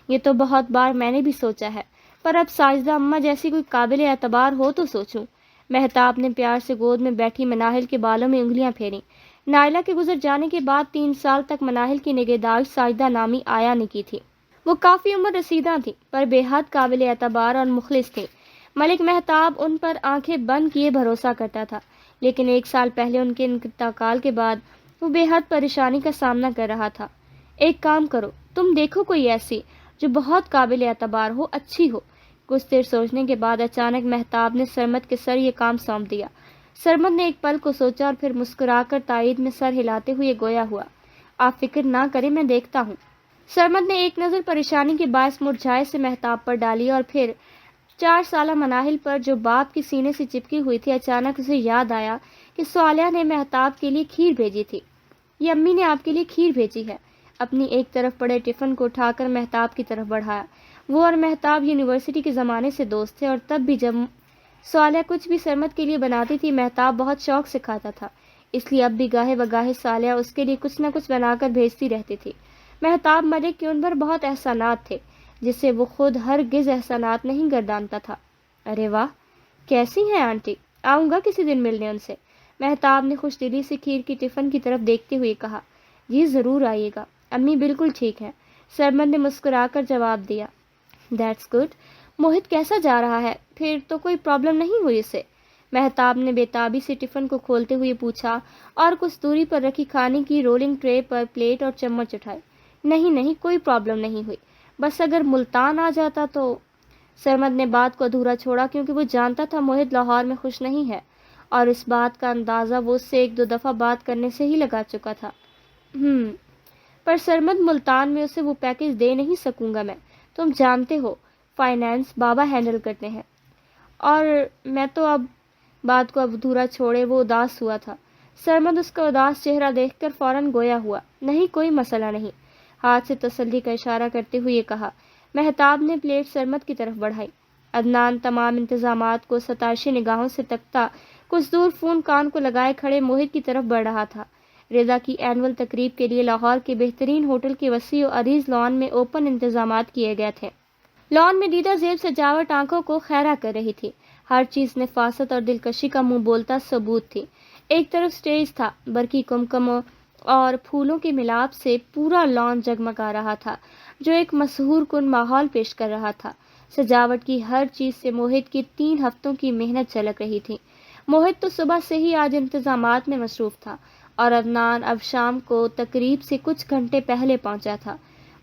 یہ تو بہت بار میں نے بھی سوچا ہے، پر اب ساجدہ اماں جیسی کوئی قابل اعتبار ہو تو سوچوں۔ مہتاب نے پیار سے گود میں بیٹھی مناہل کے بالوں میں انگلیاں پھیریں۔ نائلہ کے گزر جانے کے بعد 3 سال تک مناہل کی نگہداشت ساجدہ نامی آیا نے کی تھی۔ وہ کافی عمر رسیدہ تھی، پر بے حد قابل اعتبار اور مخلص تھی۔ ملک مہتاب ان پر آنکھیں بند کیے بھروسہ کرتا تھا، لیکن 1 سال پہلے ان کے انتقال کے بعد وہ بے حد پریشانی کا سامنا کر رہا تھا۔ ایک کام کرو، تم دیکھو کوئی ایسی جو بہت قابل اعتبار ہو، اچھی ہو۔ کچھ دیر سوچنے کے بعد اچانک مہتاب نے سرمد کے سر یہ کام سونپ دیا۔ سرمد نے ایک پل کو سوچا اور پھر مسکرا کر تائید میں سر ہلاتے ہوئے گویا ہوا، آپ فکر نہ کریں، میں دیکھتا ہوں۔ سرمد نے ایک نظر پریشانی کے باعث مرجھائے سے مہتاب پر ڈالی، اور پھر 4 سالہ مناہل پر جو باپ کی سینے سے چپکی ہوئی تھی۔ اچانک اسے یاد آیا کہ صالحہ نے مہتاب کے لیے کھیر بھیجی تھی۔ یہ امی نے آپ کے لیے کھیر بھیجی ہے۔ اپنی ایک طرف پڑے ٹفن کو اٹھا کر مہتاب کی طرف بڑھایا۔ وہ اور مہتاب یونیورسٹی کے زمانے سے دوست تھے، اور تب بھی جب صالحہ کچھ بھی سرمد کے لیے بناتی تھی، مہتاب بہت شوق سے کھاتا تھا۔ اس لیے اب بھی گاہے بگاہے صالحہ اس کے لیے کچھ نہ کچھ بنا کر بھیجتی رہتی تھی۔ مہتاب ملک کے ان پر بہت احسانات تھے، جسے وہ خود ہرگز احسانات نہیں گردانتا تھا۔ ارے واہ، کیسی ہیں آنٹی؟ آؤں گا کسی دن ملنے ان سے۔ مہتاب نے خوش دلی سے کھیر کی ٹفن کی طرف دیکھتے ہوئے کہا، جی ضرور آئیے گا، امی بالکل ٹھیک ہیں۔ سرمد نے مسکرا کر جواب دیا۔ That's good. موہت کیسا جا رہا ہے؟ پھر تو کوئی پرابلم نہیں ہوئی اسے؟ مہتاب نے بے تابی سے ٹفن کو کھولتے ہوئے پوچھا، اور کچھ دوری پر رکھی کھانے کی رولنگ ٹرے پر پلیٹ اور چمچ اٹھائے۔ نہیں، کوئی پرابلم نہیں ہوئی، بس اگر ملتان آ جاتا تو۔ سرمد نے بات کو ادھورا چھوڑا، کیونکہ وہ جانتا تھا موہت لاہور میں خوش نہیں ہے، اور اس بات کا اندازہ وہ اس سے 1-2 دفعہ بات کرنے سے ہی لگا چکا تھا۔ پر سرمد ملتان میں اسے وہ پیکج دے نہیں سکوں گا میں، تم جانتے ہو فائنینس بابا ہینڈل کرتے ہیں۔ اور میں تو اب بات کو اب ادھورا چھوڑے وہ اداس ہوا تھا۔ سرمد اس کا اداس چہرہ دیکھ کر فوراً گویا ہوا۔ نہیں کوئی مسئلہ نہیں، ہاتھ سے تسلی کا اشارہ کرتے ہوئے کہا۔ مہتاب نے پلیٹ سرمد کی طرف بڑھائی۔ عدنان تمام انتظامات کو ستائشی نگاہوں سے تکتا کچھ دور فون کان کو لگائے کھڑے موہت کی طرف بڑھ رہا تھا۔ رضا کی اینول تقریب کے لیے لاہور کے بہترین ہوٹل کے وسیع و عریض لان میں اوپن انتظامات کیے گئے تھے۔ لان میں دیدہ زیب سجاوٹ آنکھوں کو خیرہ کر رہی تھی۔ ہر چیز نفاست اور دلکشی کا منہ بولتا ثبوت تھی۔ ایک طرف سٹیج تھا، برقی کمکموں اور پھولوں کے ملاپ سے پورا لان جگمگا رہا تھا، جو ایک مسحور کن ماحول پیش کر رہا تھا۔ سجاوٹ کی ہر چیز سے موہت کی 3 ہفتوں کی محنت جھلک رہی تھی۔ موہت تو صبح سے ہی آج انتظامات میں مصروف تھا اور عدنان اب شام کو تقریب سے کچھ گھنٹے پہلے پہنچا تھا۔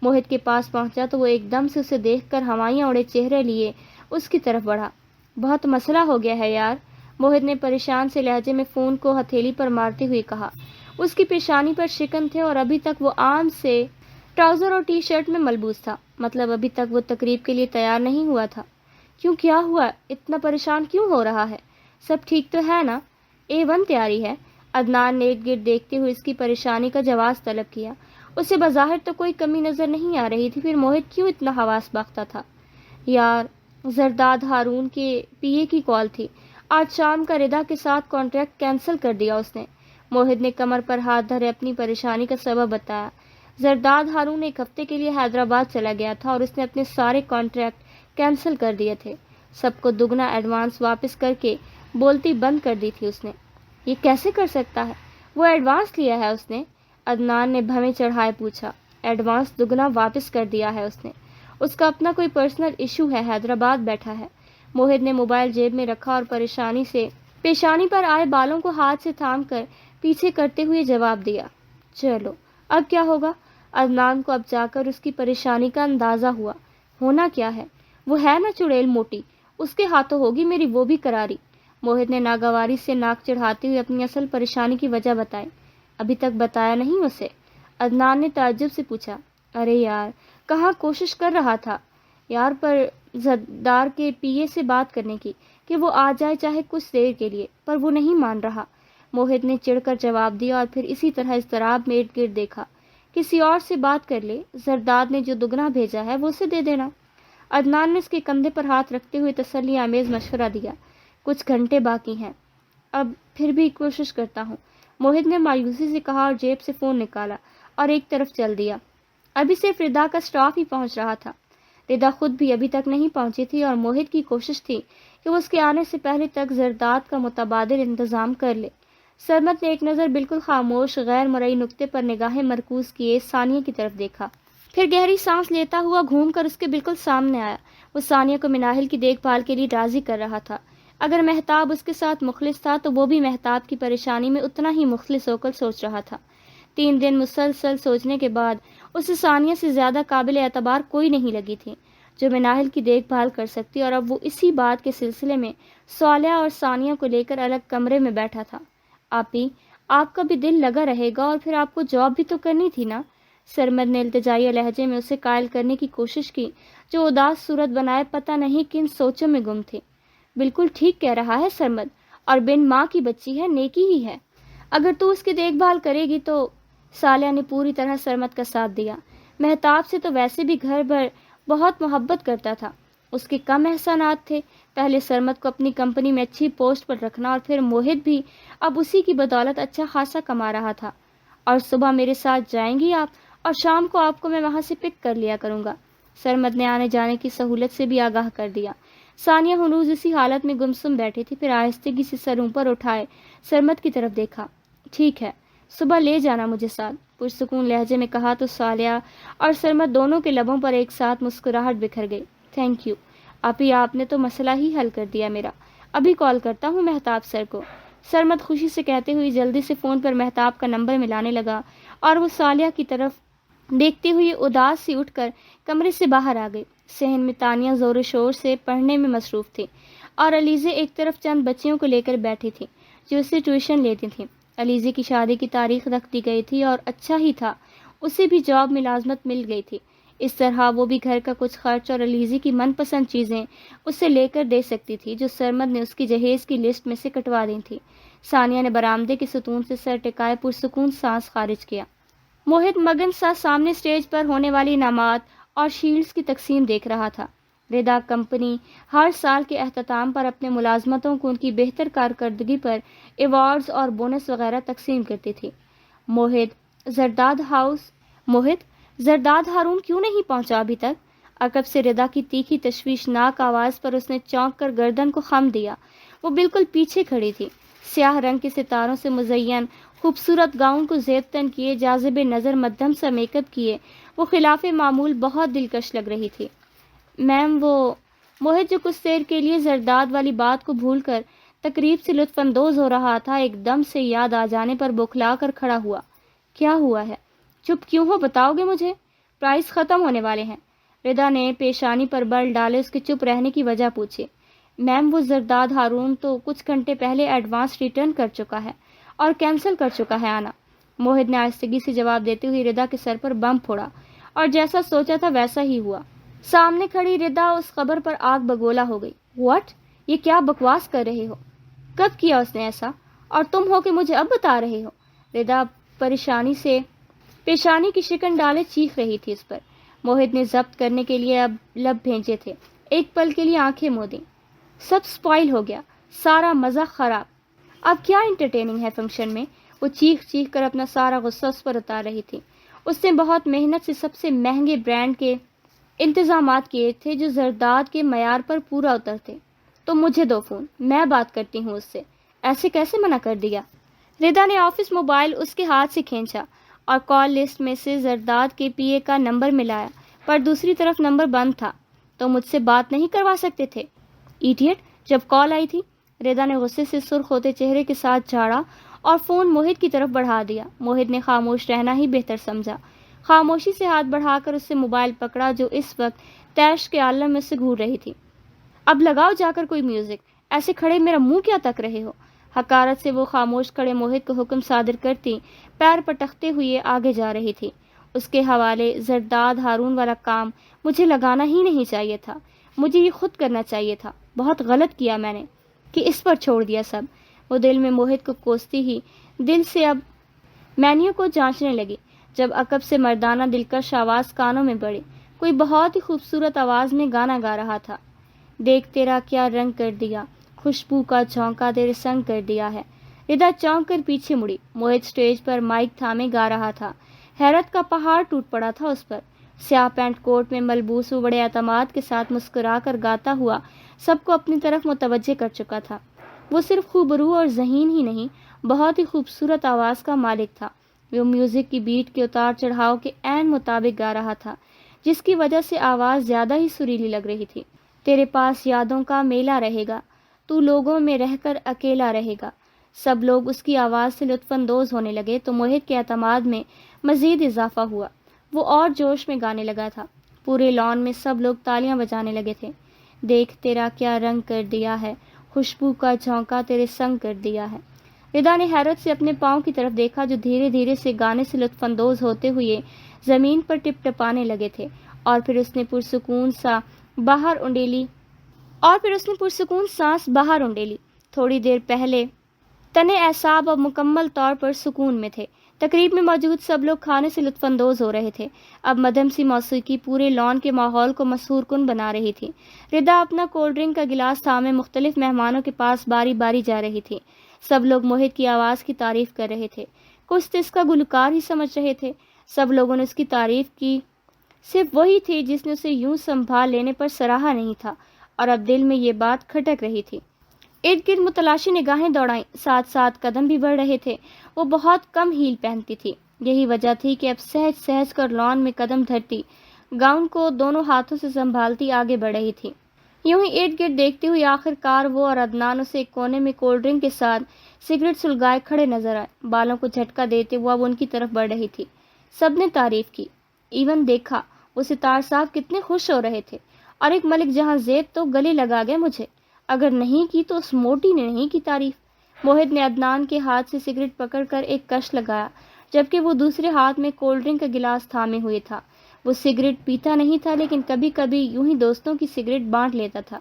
موہت کے پاس پہنچا تو وہ ایک دم سے اسے دیکھ کر ہوائیاں اڑے چہرے لیے اس کی طرف بڑھا۔ بہت مسئلہ ہو گیا ہے یار، موہت نے پریشان سے لہجے میں فون کو ہتھیلی پر مارتے ہوئے کہا۔ اس کی پیشانی پر شکن تھے اور ابھی تک وہ عام سے ٹراؤزر اور ٹی شرٹ میں ملبوس تھا، مطلب ابھی تک وہ تقریب کے لیے تیار نہیں ہوا تھا۔ کیوں، کیا ہوا؟ اتنا پریشان کیوں ہو رہا ہے؟ سب ٹھیک تو ہے نا؟ A1 تیاری ہے۔ عدنان نے ارد گرد دیکھتے ہوئے اس کی پریشانی کا جواز طلب کیا۔ اسے بظاہر تو کوئی کمی نظر نہیں آ رہی تھی، پھر موہت کیوں اتنا حواس باختہ تھا؟ یار زرداد ہارون کے PA کی کال تھی، آج شام کا ردا کے ساتھ کانٹریکٹ کینسل کر دیا اس نے۔ موہت نے کمر پر ہاتھ دھرے اپنی پریشانی کا سبب بتایا۔ زرداد ہارون 1 ہفتے کے لیے حیدرآباد چلا گیا تھا اور اس نے اپنے سارے کانٹریکٹ کینسل کر دیے تھے، سب کو دگنا ایڈوانس واپس کر کے بولتی بند کر دی تھی اس نے۔ یہ کیسے کر سکتا ہے؟ وہ ایڈوانس لیا ہے اس نے؟ عدنان نے بھویں چڑھائے پوچھا۔ ایڈوانس دگنا واپس کر دیا ہے اس نے، اس کا اپنا کوئی پرسنل ایشو ہے، حیدرآباد بیٹھا ہے۔ موہت نے موبائل جیب میں رکھا اور پریشانی سے پیشانی پر آئے بالوں کو ہاتھ سے تھام کر پیچھے کرتے ہوئے جواب دیا۔ چلو اب کیا ہوگا؟ عدنان کو اب جا کر اس کی پریشانی کا اندازہ ہوا۔ ہونا کیا ہے؟ وہ ہے نا چڑیل موٹی، اس کے ہاتھوں ہوگی میری وہ بھی کراری۔ موہت نے ناگواری سے ناک چڑھاتے ہوئے اپنی اصل پریشانی کی وجہ بتائی۔ ابھی تک بتایا نہیں اسے؟ عدنان نے تعجب سے پوچھا۔ ارے یار کہاں، کوشش کر رہا تھا یار پر زردار کے PA سے بات کرنے کی کہ وہ آ جائے چاہے کچھ دیر کے لیے، پر وہ نہیں مان رہا۔ موہت نے چڑھ کر جواب دیا اور پھر اسی طرح اضطراب میں ارد گرد دیکھا۔ کسی اور سے بات کر لے، زرداد نے جو دگنا بھیجا ہے وہ اسے دے دینا۔ عدنان نے اس کے کندھے پر ہاتھ رکھتے ہوئے تسلی آمیز مشورہ دیا۔ کچھ گھنٹے باقی ہیں، اب پھر بھی کوشش کرتا ہوں، موہت نے مایوسی سے کہا اور جیب سے فون نکالا اور ایک طرف چل دیا۔ ابھی صرف ردا کا سٹاف ہی پہنچ رہا تھا۔ ردا خود بھی ابھی تک نہیں پہنچی تھی اور موہت کی کوشش تھی کہ وہ اس کے آنے سے پہلے تک زرداد کا متبادل انتظام کر لے۔ سرمد نے ایک نظر بالکل خاموش غیر مرئی نقطے پر نگاہیں مرکوز کیے ثانیہ کی طرف دیکھا، پھر گہری سانس لیتا ہوا گھوم کر اس کے بالکل سامنے آیا۔ وہ ثانیہ کو مناہل کی دیکھ بھال کے لیے راضی کر رہا تھا۔ اگر مہتاب اس کے ساتھ مخلص تھا تو وہ بھی مہتاب کی پریشانی میں اتنا ہی مخلص ہو کر سوچ رہا تھا۔ 3 دن مسلسل سوچنے کے بعد اسے ثانیہ سے زیادہ قابل اعتبار کوئی نہیں لگی تھی جو مناہل کی دیکھ بھال کر سکتی، اور اب وہ اسی بات کے سلسلے میں صالحہ اور ثانیہ کو لے کر الگ کمرے میں بیٹھا تھا۔ آپی، آپ کا بھی دل لگا رہے گا اور پھر آپ کو جاب بھی تو کرنی تھی نا؟ سرمد نے التجائیہ لہجے میں اسے قائل کرنے کی کوشش کی، جو اداس صورت بنائے پتہ نہیں کن سوچوں میں گم تھے۔ بالکل ٹھیک کہہ رہا ہے سرمد، اور بن ماں کی بچی ہے، نیکی ہی ہے۔ اگر تو اس کی دیکھ بھال کرے گی تو۔ صالحہ نے پوری طرح سرمد کا ساتھ دیا۔ مہتاب سے تو ویسے بھی گھر بھر بہت محبت کرتا تھا، اس کے کم احسانات تھے۔ پہلے سرمد کو اپنی کمپنی میں اچھی پوسٹ پر رکھنا، اور پھر موہت بھی اب اسی کی بدولت اچھا خاصا کما رہا تھا۔ اور صبح میرے ساتھ جائیں گی آپ، اور شام کو آپ کو میں وہاں سے پک کر لیا کروں گا۔ سرمد نے آنے جانے کی سہولت سے بھی آگاہ کر دیا۔ ثانیہ ہنوز اسی حالت میں گمسم بیٹھی تھی، پھر آہستگی سے سر اوپر اٹھائے سرمد کی طرف دیکھا۔ ٹھیک ہے، صبح لے جانا مجھے ساتھ، پرسکون لہجے میں کہا تو صالحہ اور سرمد دونوں کے لبوں پر ایک ساتھ مسکراہٹ بکھر گئی۔ تھینک یو آپی، آپ نے تو مسئلہ ہی حل کر دیا میرا، ابھی کال کرتا ہوں مہتاب سر کو۔ سرمد خوشی سے کہتے ہوئے جلدی سے فون پر مہتاب کا نمبر ملانے لگا، اور وہ صالحہ کی طرف دیکھتے ہوئے اداس سی اٹھ کر کمرے سے باہر آ گئی۔ صحن میں تانیہ زور و شور سے پڑھنے میں مصروف تھی، اور علیزے ایک طرف چند بچیوں کو لے کر بیٹھی تھی جو اسے ٹیوشن لیتی تھیں۔ علیزے کی شادی کی تاریخ رکھ دی گئی تھی، اور اچھا ہی تھا، اسے بھی جاب ملازمت مل گئی تھی۔ اس طرح وہ بھی گھر کا کچھ خرچ اور علیزی کی من پسند چیزیں اسے لے کر دے سکتی تھی جو سرمد نے اس کی جہیز کی لسٹ میں سے کٹوا دی تھی۔ ثانیہ نے برآمدے کے ستون سے سر ٹکائے پرسکون سانس خارج کیا۔ موہت مگن سا سامنے اسٹیج پر ہونے والی انعامات اور شیلڈز کی تقسیم دیکھ رہا تھا۔ ردا کمپنی ہر سال کے اختتام پر اپنے ملازمتوں کو ان کی بہتر کارکردگی پر ایوارڈز اور بونس وغیرہ تقسیم کرتی تھی۔ موہت زرداد ہارون کیوں نہیں پہنچا ابھی تک؟ عقب سے ردا کی تیکھی تشویشناک آواز پر اس نے چونک کر گردن کو خم دیا۔ وہ بالکل پیچھے کھڑی تھی، سیاہ رنگ کے ستاروں سے مزین خوبصورت گاؤن کو زیب تن کیے، جاذب نظر مدھم سا میک اپ کیے، وہ خلاف معمول بہت دلکش لگ رہی تھی۔ میم وہ موہت جو کچھ دیر کے لیے زرداد والی بات کو بھول کر تقریب سے لطف اندوز ہو رہا تھا، ایک دم سے یاد آ جانے پر بوکھلا کر کھڑا ہوا۔ کیا ہوا ہے؟ چپ کیوں ہو؟ بتاؤ گے مجھے؟ پرائز ختم ہونے والے ہیں۔ ردا نے پیشانی پر بل ڈالے اس کے چپ رہنے کی وجہ پوچھی۔ میم وہ زرداد ہارون تو کچھ گھنٹے پہلے ایڈوانس ریٹرن کر چکا ہے اور کینسل کر چکا ہے آنا۔ موہت نے آہستگی سے جواب دیتے ہوئے ردا کے سر پر بم پھوڑا، اور جیسا سوچا تھا ویسا ہی ہوا۔ سامنے کھڑی ردا اس خبر پر آگ بگولا ہو گئی۔ واٹ؟ یہ کیا بکواس کر رہے ہو؟ کب کیا اس نے ایسا؟ اور تم ہو کہ مجھے اب بتا رہے ہو؟ ردا پریشانی سے پیشانی کی شکن ڈالے چیخ رہی تھی اس پر۔ موہت نے ضبط کرنے کے لیے اب لب بھینجے تھے، ایک پل کے لیے آنکھیں مودیں۔ سب سپائل ہو گیا، سارا مزہ خراب۔ اب کیا انٹرٹیننگ ہے فنکشن میں؟ وہ چیخ چیخ کر اپنا سارا غصہ اس پر اتار رہی تھی۔ اس نے بہت محنت سے سب سے مہنگے برانڈ کے انتظامات کیے تھے جو زرداد کے معیار پر پورا اترتے۔ تو مجھے دو فون، میں بات کرتی ہوں اس سے۔ ایسے کیسے منع کر دیا؟ ردا نے آفس موبائل اس کے ہاتھ سے کھینچا اور کال لسٹ میں سے زرداد کے پی اے کا نمبر ملایا، پر دوسری طرف نمبر بند تھا۔ تو مجھ سے بات نہیں کروا سکتے تھے؟ ایڈیٹ! جب کال آئی تھی، ردا نے غصے سے سرخ ہوتے چہرے کے ساتھ جھاڑا اور فون موہت کی طرف بڑھا دیا۔ موہت نے خاموش رہنا ہی بہتر سمجھا۔ خاموشی سے ہاتھ بڑھا کر اس سے موبائل پکڑا جو اس وقت تیش کے عالم میں سے گھور رہی تھی۔ اب لگاؤ جا کر کوئی میوزک، ایسے کھڑے میرا منہ کیا تک رہے ہو؟ حقارت سے وہ خاموش کھڑے موہت کو حکم صادر کرتی پیر پٹکتے ہوئے آگے جا رہی تھی۔ اس کے حوالے زرداد ہارون والا کام مجھے لگانا ہی نہیں چاہیے تھا، مجھے یہ خود کرنا چاہیے تھا۔ بہت غلط کیا میں نے کہ اس پر چھوڑ دیا سب۔ وہ دل میں موہت کو کوستی ہی دل سے اب مینیو کو جانچنے لگی، جب عقب سے مردانہ دلکش آواز کانوں میں پڑی۔ کوئی بہت ہی خوبصورت آواز میں گانا گا رہا تھا۔ دیکھ تیرا کیا رنگ کر دیا، خوشبو کا جھونکا تیرے سنگ کر دیا ہے۔ ردا چونک کر پیچھے مڑی۔ موہت اسٹیج پر مائک تھامے گا رہا تھا۔ حیرت کا پہاڑ ٹوٹ پڑا تھا اس پر۔ سیاہ پینٹ کوٹ میں ملبوس وہ بڑے اعتماد کے ساتھ مسکرا کر گاتا ہوا سب کو اپنی طرف متوجہ کر چکا تھا۔ وہ صرف خوبرو اور ذہین ہی نہیں، بہت ہی خوبصورت آواز کا مالک تھا۔ وہ میوزک کی بیٹ کے اتار چڑھاؤ کے عین مطابق گا رہا تھا، جس کی وجہ سے آواز زیادہ ہی سریلی لگ رہی تھی۔ تیرے پاس یادوں کا میلہ رہے گا، تو لوگوں میں رہ کر اکیلا رہے گا۔ سب لوگ اس کی آواز سے لطف اندوز ہونے لگے تو موہت کے اعتماد میں مزید اضافہ ہوا۔ وہ اور جوش میں گانے لگا تھا۔ پورے لان میں سب لوگ تالیاں بجانے لگے تھے۔ دیکھ تیرا کیا رنگ کر دیا ہے، خوشبو کا جھونکا تیرے سنگ کر دیا ہے۔ ردا نے حیرت سے اپنے پاؤں کی طرف دیکھا جو دھیرے دھیرے سے گانے سے لطف اندوز ہوتے ہوئے زمین پر ٹپ ٹپانے لگے تھے، اور پھر اس نے پرسکون سانس باہر انڈیلی۔ تھوڑی دیر پہلے تنے اعصاب اب مکمل طور پر سکون میں تھے۔ تقریب میں موجود سب لوگ کھانے سے لطف اندوز ہو رہے تھے۔ اب مدھم سی موسیقی پورے لان کے ماحول کو مسحور کن بنا رہی تھی۔ ردا اپنا کولڈ ڈرنک کا گلاس تھامے مختلف مہمانوں کے پاس باری باری جا رہی تھی۔ سب لوگ موہت کی آواز کی تعریف کر رہے تھے، کچھ تو اس کا گلوکار ہی سمجھ رہے تھے۔ سب لوگوں نے اس کی تعریف کی، صرف وہی تھی جس نے اسے یوں سنبھال لینے پر سراہا نہیں تھا، اور اب دل میں یہ بات کھٹک رہی تھی۔ ارد گرد متلاشی نگاہیں دوڑائیں، ساتھ ساتھ قدم بھی بڑھ رہے تھے۔ وہ بہت کم ہیل پہنتی تھی، یہی وجہ تھی کہ اب سہج سہج کر لان میں قدم دھرتی، گاؤن کو دونوں ہاتھوں سے سنبھالتی آگے بڑھ رہی تھی۔ یوں ہی ارد گرد دیکھتی ہوئی آخر کار وہ اور عدنان اسے ایک کونے میں کولڈ ڈرنک کے ساتھ سگریٹ سلگائے کھڑے نظر آئے۔ بالوں کو جھٹکا دیتے وہ اب ان کی طرف بڑھ رہی تھی۔ سب نے تعریف کی، ایون دیکھا وہ ستار صاحب کتنے خوش ہو رہے تھے، اور ایک ملک جہاں زیب تو گلے لگا گئے مجھے۔ اگر نہیں کی تو اس موٹی نے نہیں کی تعریف۔ موہت نے عدنان کے ہاتھ سے سگریٹ پکڑ کر ایک کش لگایا، جبکہ وہ دوسرے ہاتھ میں کولڈ ڈرنک کا گلاس تھامے ہوئے تھا۔ وہ سگریٹ پیتا نہیں تھا، لیکن کبھی کبھی یوں ہی دوستوں کی سگریٹ بانٹ لیتا تھا۔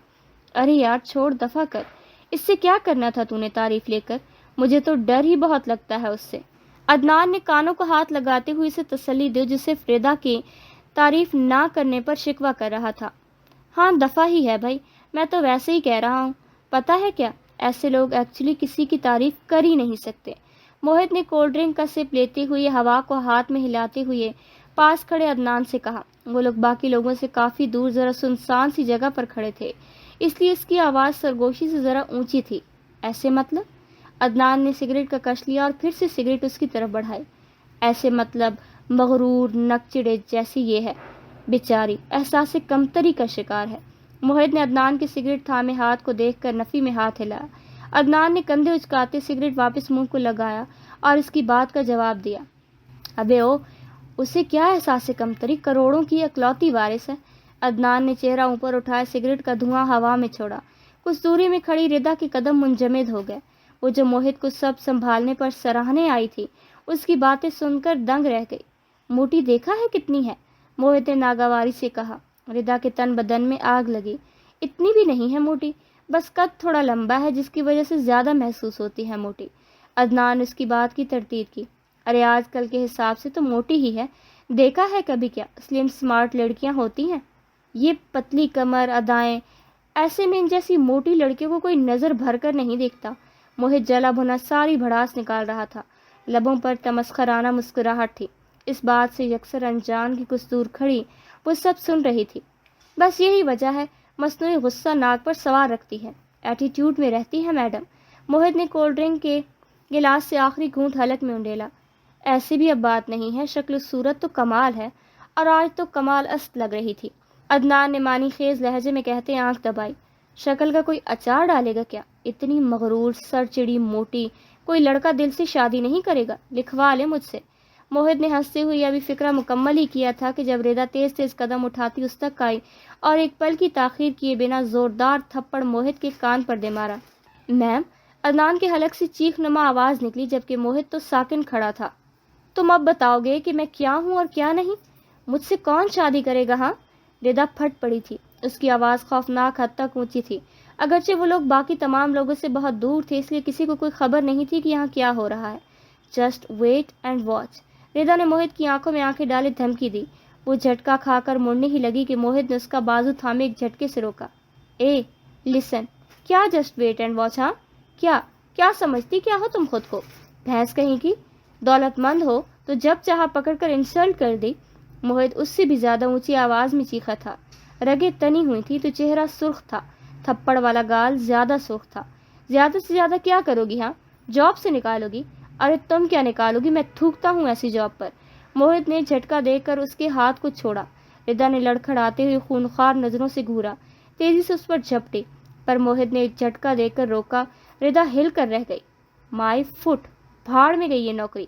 ارے یار چھوڑ، دفع کر، اس سے کیا کرنا تھا تو نے تعریف لے کر؟ مجھے تو ڈر ہی بہت لگتا ہے اس سے۔ عدنان نے کانوں کو ہاتھ لگاتے ہوئے اسے تسلی دی، جو صرف ردا کی تعریف نہ کرنے پر شکوہ کر رہا تھا۔ ہاں دفعہ ہی ہے بھائی، میں تو ویسے ہی کہہ رہا ہوں۔ پتہ ہے کیا، ایسے لوگ ایکچولی کسی کی تعریف کر ہی نہیں سکتے۔ موہت نے کولڈ ڈرنک کا سپ لیتے ہوئے ہوا کو ہاتھ میں ہلاتے ہوئے پاس کھڑے عدنان سے کہا۔ وہ لوگ باقی لوگوں سے کافی دور ذرا سنسان سی جگہ پر کھڑے تھے، اس لیے اس کی آواز سرگوشی سے ذرا اونچی تھی۔ ایسے مطلب؟ عدنان نے سگریٹ کا کش لیا اور پھر سے سگریٹ اس کی طرف بڑھائی۔ ایسے مطلب مغرور نکچڑے جیسی یہ ہے، بیچاری احساس کمتری کا شکار ہے۔ موہت نے عدنان کے سگریٹ تھامے ہاتھ کو دیکھ کر نفی میں ہاتھ ہلایا۔ عدنان نے کندھے اچکاتے سگریٹ واپس منہ کو لگایا اور اس کی بات کا جواب دیا۔ ابے او، اسے کیا احساس کمتری، کروڑوں کی اکلوتی وارث ہے۔ عدنان نے چہرہ اوپر اٹھائے سگریٹ کا دھواں ہوا میں چھوڑا۔ کچھ دوری میں کھڑی ردا کے قدم منجمد ہو گئے۔ وہ جو موہت کو سب سنبھالنے پر سراہنے آئی تھی، اس کی باتیں سن کر دنگ رہ گئی۔ موٹی دیکھا ہے کتنی ہے؟ موہت نے ناگواری سے کہا۔ ردا کے تن بدن میں آگ لگی۔ اتنی بھی نہیں ہے موٹی، بس قد تھوڑا لمبا ہے جس کی وجہ سے زیادہ محسوس ہوتی ہے موٹی۔ عدنان نے اس کی بات کی تردید کی۔ ارے آج کل کے حساب سے تو موٹی ہی ہے، دیکھا ہے کبھی کیا سلم سمارٹ لڑکیاں ہوتی ہیں؟ یہ پتلی کمر ادائیں، ایسے میں ان جیسی موٹی لڑکیوں کو کوئی نظر بھر کر نہیں دیکھتا۔ موہت جلا بھنا ساری بھڑاس نکال رہا تھا، لبوں پر تمسخرانہ مسکراہٹ تھی۔ اس بات سے یکسر انجان کی کچھ دور کھڑی وہ سب سن رہی تھی۔ بس یہی وجہ ہے، مصنوعی غصہ ناک پر سوار رکھتی ہے، ایٹیٹیوڈ میں رہتی ہے میڈم۔ موہت نے کولڈ ڈرنک کے گلاس سے آخری گھونٹ حلق میں انڈیلا۔ ایسی بھی اب بات نہیں ہے، شکل و صورت تو کمال ہے، اور آج تو کمال است لگ رہی تھی۔ عدنان نے معنی خیز لہجے میں کہتے آنکھ دبائی۔ شکل کا کوئی اچار ڈالے گا کیا؟ اتنی مغرور سر چڑی موٹی کوئی لڑکا دل سے شادی نہیں کرے گا، لکھوا لے مجھ سے۔ موہت نے ہنستے ہوئے ابھی فکرہ مکمل ہی کیا تھا کہ جب ردا تیز تیز قدم اٹھاتی اس تک آئی اور ایک پل کی تاخیر کیے بنا زوردار تھپڑ موہت کے کان پر دے مارا۔ میم، عدنان کے حلق سے چیخ نما آواز نکلی، جبکہ موہت تو ساکن کھڑا تھا۔ تم اب بتاؤ گے کہ میں کیا ہوں اور کیا نہیں؟ مجھ سے کون شادی کرے گا؟ ہاں؟ ردا پھٹ پڑی تھی، اس کی آواز خوفناک حد تک اونچی تھی۔ اگرچہ وہ لوگ باقی تمام لوگوں سے بہت دور تھے، اس لیے کسی کو کوئی خبر نہیں تھی کہ یہاں کیا ہو رہا ہے۔ Just wait and watch. Rida نے موہت کی آنکھوں میں آنکھیں ڈالے دھمکی دی۔ وہ جھٹکا کھا کر مڑنے ہی لگی کہ موہت نے اس کا بازو تھامے ایک جھٹکے سے روکا۔ اے لسن، کیا جسٹ ویٹ اینڈ واچ؟ ہاں کیا سمجھتی کیا ہو تم خود کو؟ بھینس کہیں کی، دولت مند ہو تو جب چاہا پکڑ کر انسلٹ کر دی۔ موہت اس سے بھی زیادہ اونچی آواز میں چیخا تھا۔ رگیں تنی ہوئی تھی تو چہرہ سرخ تھا، تھپڑ والا گال زیادہ سرخ تھا۔ زیادہ سے زیادہ کیا کرو گی؟ ہاں، جاب سے نکالو گی؟ ارے تم کیا نکالو گی، میں تھوکتا ہوں ایسی جاب پر۔ موہت نے جھٹکا دے کر اس کے ہاتھ کو چھوڑا۔ ردا نے لڑکھڑاتے ہوئے خونخوار نظروں سے گھورا، تیزی سے اس پر جھپٹی، پر موہت نے ایک جھٹکا دے کر روکا۔ ردا ہل کر رہ گئی۔ مائی فٹ، بھاڑ میں گئی یہ نوکری۔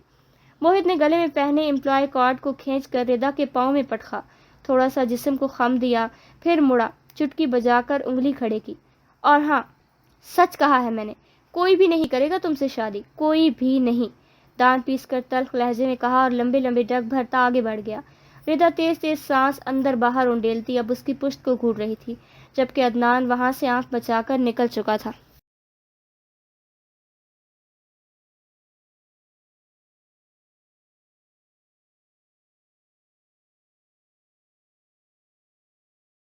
موہت نے گلے میں پہنے امپلائی کارڈ کو کھینچ کر ردا کے پاؤں میں پٹخا، تھوڑا سا جسم کو خم دیا، پھر مڑا، چٹکی بجا کر انگلی کھڑے کی۔ اور ہاں، سچ کہا ہے میں نے، کوئی بھی نہیں کرے گا تم سے شادی، کوئی بھی نہیں۔ دانت پیس کر تلخ لہجے میں کہا اور لمبے لمبے ڈگ بھرتا آگے بڑھ گیا۔ ردا تیز تیز سانس اندر باہر انڈیلتی اب اس کی پشت کو گھوڑ رہی تھی، جبکہ عدنان وہاں سے آنکھ بچا کر نکل چکا تھا۔